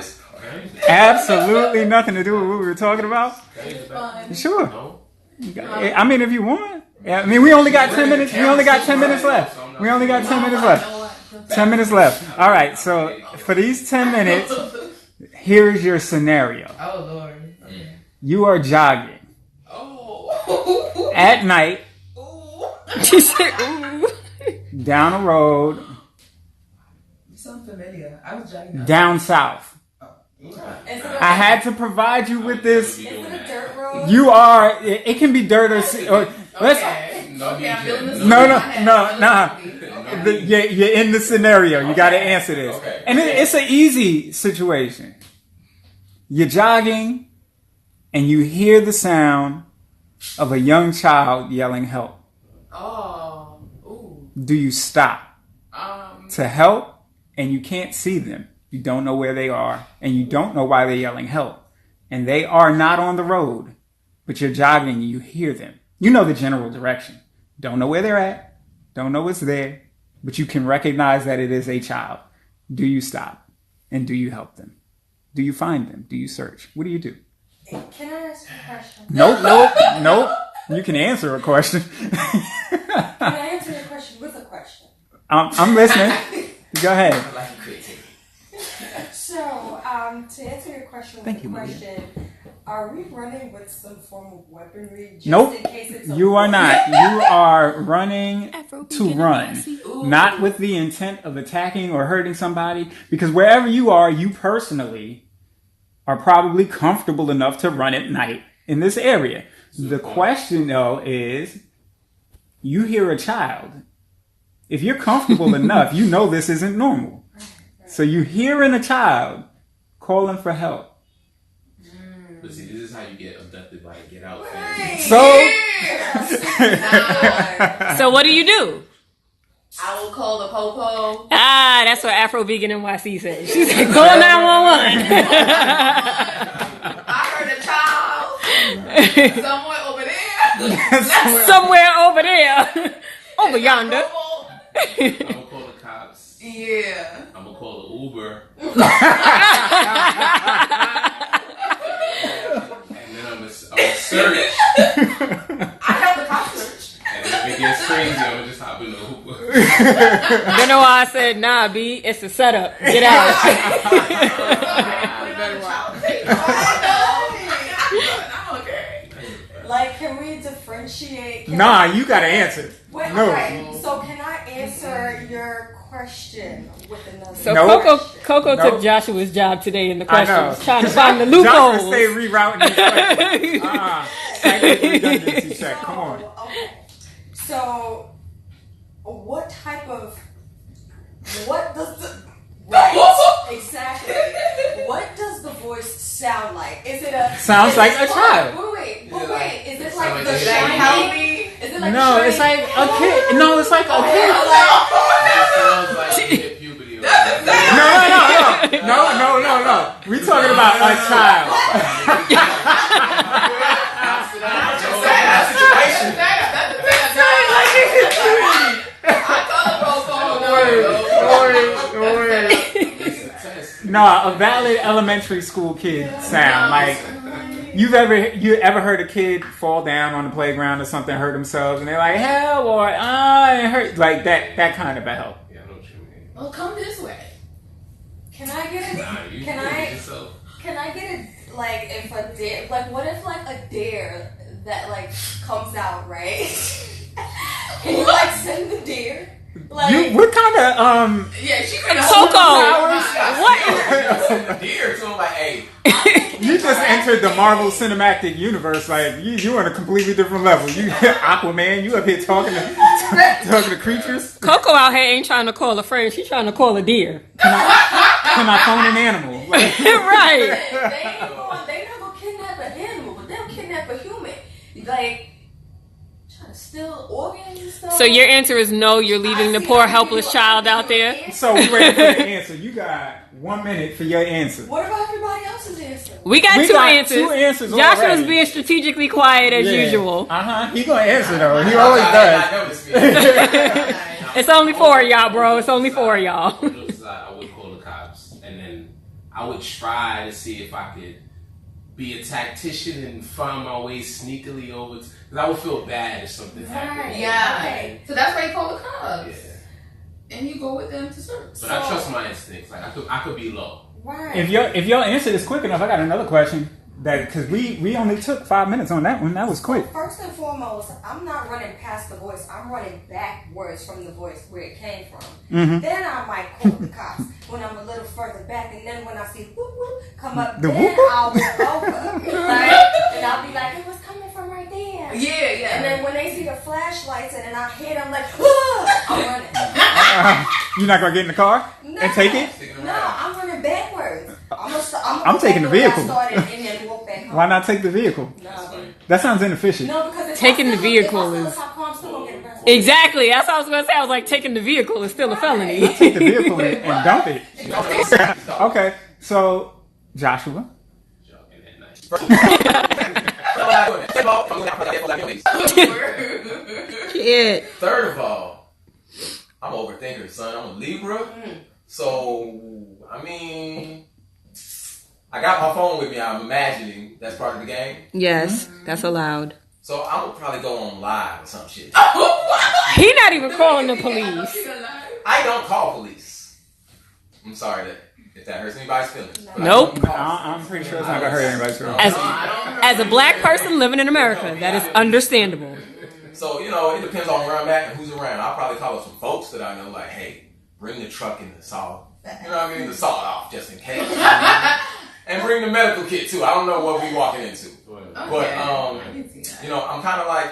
Absolutely nothing to do with what we were talking about. Sure. No? I mean, if you want. Yeah, I mean, we only got 10 minutes. We only got 10 minutes left. 10 minutes left. All right. So for these 10 minutes, here's your scenario. Oh Lord. Okay. You are jogging Oh. at night She said, "Ooh." down a road You sound familiar. I was jogging. down south. Is it I had to provide you with this. Is it a dirt road? You are. It can be dirt or. Let's, Okay. No, Okay, I'm feeling this. No. You're in the scenario. You got to answer this. Okay. And it's an easy situation. You're jogging and you hear the sound of a young child yelling help. Oh. Ooh. Do you stop to help? And you can't see them. You don't know where they are. And you don't know why they're yelling help. And they are not on the road. But you're jogging and you hear them. You know the general direction. Don't know where they're at. Don't know what's there. But you can recognize that it is a child. Do you stop? And do you help them? Do you find them? Do you search? What do you do? Can I ask you a question? Nope. You can answer a question. Can I answer your question with a question? I'm listening. Go ahead. I like creativity. So, to answer your question Thank with you, a Maria. question, are we running with some form of weaponry just Nope. in case it's a You are not. You are running to run. Ooh. Not with the intent of attacking or hurting somebody. Because wherever you are, you personally are probably comfortable enough to run at night in this area. The question, though, is you hear a child. If you're comfortable enough, you know this isn't normal. So you hearing a child calling for help. But see, this is how you get abducted by a Get Out fan. Right. So, So what do you do? I will call the popo. Ah, that's what Afro Vegan NYC said. She said, call 911. I heard a child somewhere over there. Somewhere over there. Over yonder. I'm gonna call the cops. Yeah. I'm gonna call the Uber. And then I'm gonna search. I have the cop search. And then if it gets crazy, I'm gonna just hop in the Uber. You know why I said, nah, B, it's a setup. Get out. I'm okay. Like, can we differentiate? nah, you got to answer. Wait, No. alright, so can I answer your question with another So Nope. Coco Nope. took Joshua's job today in the I know. questions, trying to find the Joshua loopholes. stay rerouting these questions. Psychic redundancy check. Come on. Okay. So, what does the exactly? What does the voice sound like? Is it a Sounds like a child. Wait. Is it Sound like like the a shiny? Is it like No, it's like a kid. No, it's like a kid. It sounds like you hit puberty. No. We talking about a child. No, a valid elementary school kid sound like you ever heard a kid fall down on the playground or something, hurt themselves, and they're like help or it hurt, like that kind of a help. Yeah, I know what you mean. Well, come this way. Can I get it? Nah, you Can do it I? yourself. Can I get it? Like, if a dare, like, what if like a dare that like comes out, right? Can you like send the dare? Like, What kind of Yeah, she could Coco, what? Deer to him like, hey. you just entered the Marvel Cinematic Universe, like you're on a completely different level. You Aquaman, you up here talking to creatures. Coco out here ain't trying to call a friend. She's trying to call a deer. Can I phone an animal? Like, Right. They not gonna kidnap an animal, but they'll kidnap a human. Like, trying to steal organs and stuff. So your answer is no, you're leaving the poor helpless child out there? so we ready for the answer. You got 1 minute for your answer. What about everybody else's answer? We got two answers. Two answers Joshua's already. being strategically quiet as usual. He gonna answer though. He always does. It's only 4 of y'all, bro. It's only 4 of y'all. I would call the cops, and then I would try to see if I could be a tactician and find my way sneakily over. Because I would feel bad if something happened. Yeah. Okay. So that's why you call the cops. Yeah. And you go with them to search. But I trust my instincts. Like I could be low. Right. If y'all answer this quick enough, I got another question. That because we only took 5 minutes on that one. That was quick. First and foremost, I'm not running past the voice. I'm running backwards from the voice where it came from. Mm-hmm. Then I might call the cops when I'm a little further back, and then when I see whoop whoop come up, The then whoop whoop? I'll walk over, right? And I'll be like, it was coming from right there. Yeah. And then when they see the flashlights and then I hit, I'm like, I'm running. You're not gonna get in the car and take it? No, I'm running backwards. I'm taking the vehicle. Started and then walk back home. Why not take the vehicle? No, That sounds inefficient. no, because if Taking I the still- vehicle if I is- still cop, I'm still gonna get arrested. Exactly. That's what I was going to say. I was like, taking the vehicle is still a felony. Take the vehicle and dump it. Okay, so Joshua. Shit. Third of all, I'm an overthinker, son. I'm a Libra. So, I mean, I got my phone with me. I'm imagining that's part of the game. Yes, that's allowed. So I would probably go on live or some shit. He not even calling the police. I don't call police. I'm sorry that if that hurts anybody's feelings. But I Nope. don't call I'm pretty sure it's not gonna hurt anybody's feelings. As a black person living in America, that is understandable. So, you know, it depends on where I'm at and who's around. I'll probably call up some folks that I know, like, hey, bring the truck and the salt. You know what I mean? The salt off just in case. And bring the medical kit too. I don't know what we walking into. But, you know, I'm kind of like,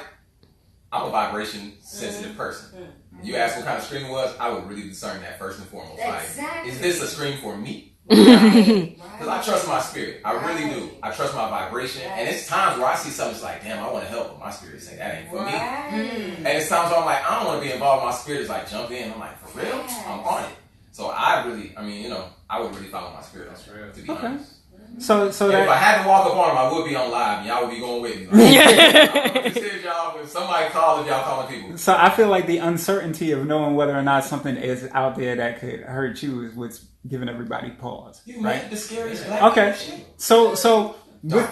I'm a vibration sensitive person. You ask what kind of scream it was, I would really discern that first and foremost. Exactly. Like, is this a scream for me? Right. Because I trust my spirit. I really do. I trust my vibration. And it's times where I see something that's like, damn, I want to help. But my spirit is saying, that ain't for me. And it's times where I'm like, I don't want to be involved. My spirit is like, jump in. I'm like, for real? I'm on it. So I mean, you know, I would really follow my spirit. To be honest. So And if I that had to walk up on him, I would be on live. And y'all would be going with me. Like, y'all, when somebody called, if y'all calling people. so I feel like the uncertainty of knowing whether or not something is out there that could hurt you is what's giving everybody pause. You Right? make the scariest black Okay. people shit. So with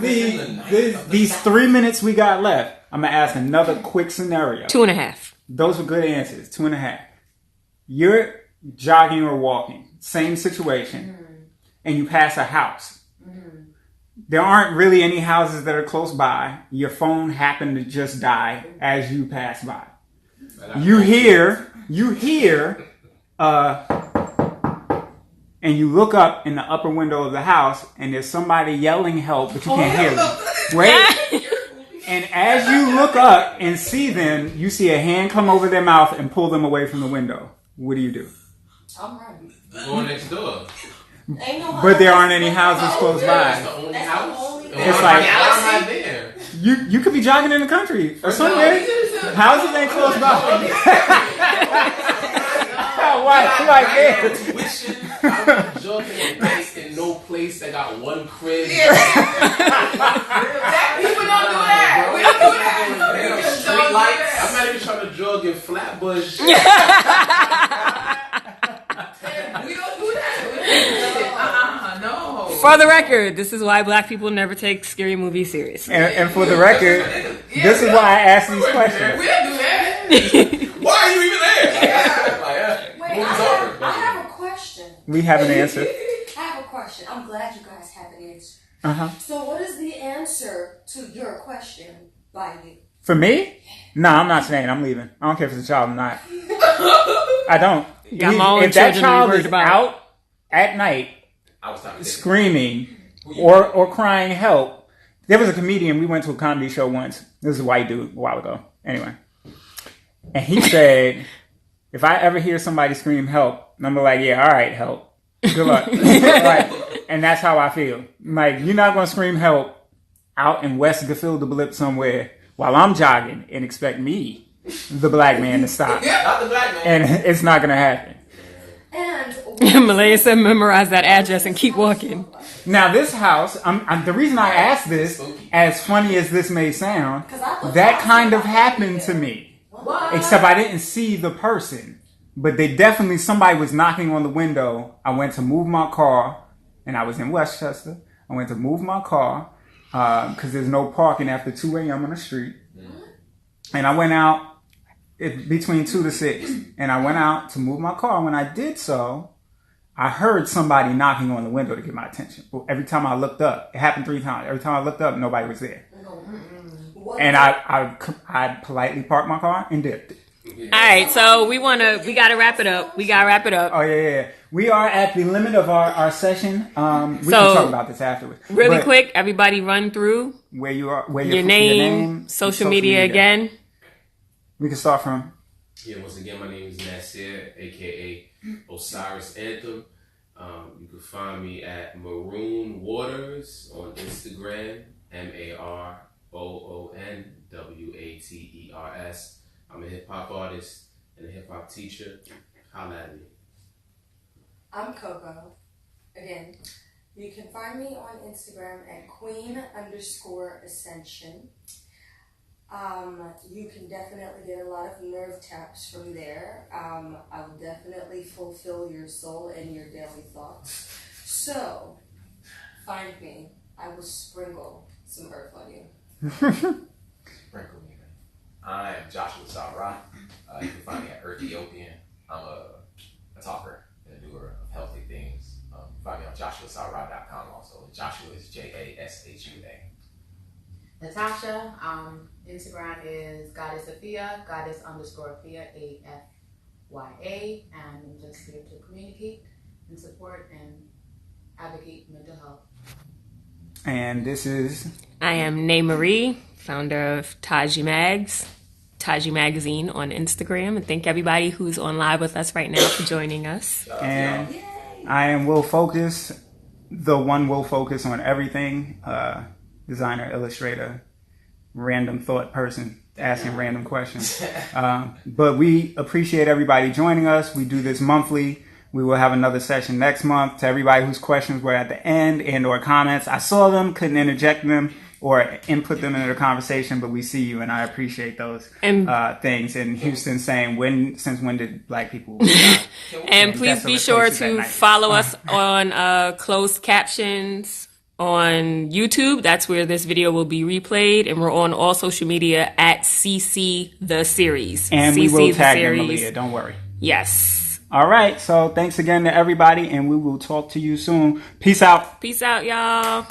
these 3 minutes we got left, I'm gonna ask another quick scenario. 2.5. Those were good answers. 2.5. You're jogging or walking, same situation, and you pass a house. There aren't really any houses that are close by. Your phone happened to just die as you pass by. You hear, and you look up in the upper window of the house, and there's somebody yelling help, but you can't hear them. Wait. And as you look up and see them, you see a hand come over their mouth and pull them away from the window. What do? I'm running. Going next door. Ain't no But there aren't any houses close That's by. the only That's the house. only- And It's why like- am I there? You could be jogging in the country or somewhere. Houses ain't close by. Why like this? Wishing I'm jogging in place in no place that got one crib. People don't do that. We don't do that. They got Just street don't do lights. that. I'm not even trying to jog in Flatbush. We don't do that. No. For the record, this is why black people never take scary movies seriously. And for the record, this is why I ask these We questions. don't do that. Why are you even there? Wait, Movie's I over. have a question. We have an answer. I have a question. I'm glad you guys have an answer. Uh-huh. So what is the answer to your question by you? For me? No, I'm not staying. I'm leaving. I don't care if it's a child or not. I don't. Got my own If that children to be child worried is about. out at night I was talking to screaming or crying help, There was a comedian, we went to a comedy show once. This is a white dude a while ago. Anyway. And he said, if I ever hear somebody scream help, I'm like, yeah, all right, help. Good luck. Like, and that's how I feel. Like, you're not going to scream help out in West Gefilte Blip somewhere while I'm jogging and expect me, the black man, to stop. Not the black man. And it's not going to happen. And Malaya said memorize that address and keep walking. Now, this house, the reason I asked this, as funny as this may sound, that kind of happened to me. What? Except I didn't see the person. But somebody was knocking on the window. I went to move my car, and I was in Westchester. I went to move my car, because there's no parking after 2 a.m. on the street. And I went out between 2 to 6. And I went out to move my car. When I did so, I heard somebody knocking on the window to get my attention. But every time I looked up, it happened 3 times. Every time I looked up, nobody was there. And I politely parked my car and dipped. All right, so we gotta wrap it up. Oh yeah. We are at the limit of our session. We can talk about this afterwards. Really But quick, everybody run through where you are, where your name, social media again. We can start from. Yeah, once again, my name is Nasir, aka Osyris Antham. You can find me at Maroon Waters on Instagram, MaroonWaters. I'm a hip hop artist and a hip hop teacher. Holla at me. I'm Coco. Again, you can find me on Instagram at queen_ascension. You can definitely get a lot of nerve taps from there. I will definitely fulfill your soul and your daily thoughts. So, find me. I will sprinkle some earth on you. Sprinkle me, man. I am Jashua Sa'Ra. You can find me at Ethiopian. I'm a talker and a doer of healthy things. Find me on JashuaSa'Ra.com also. Joshua is JASHUA. Natasha, Instagram is Goddess Afya, Goddess_Afya, AFYA, and I'm just here to communicate and support and advocate mental health. And this is. I am Nay Marie, founder of Taji Magazine on Instagram, and thank everybody who's on live with us right now for joining us. And I am Will Focus, the one Will Focus on everything. Designer, illustrator, random thought person asking random questions. But we appreciate everybody joining us. We do this monthly. We will have another session next month. To everybody whose questions were at the end and or comments, I saw them, couldn't interject them or input them into the conversation, but we see you, and I appreciate those things. And Houston saying, since when did black people die? And please be sure to follow us on Closed Captions on YouTube. That's where this video will be replayed, and we're on all social media at CC the Series. And CC we will tag the them, Malia, don't worry. Yes. All right, so thanks again to everybody, and we will talk to you soon. Peace out. Peace out, y'all.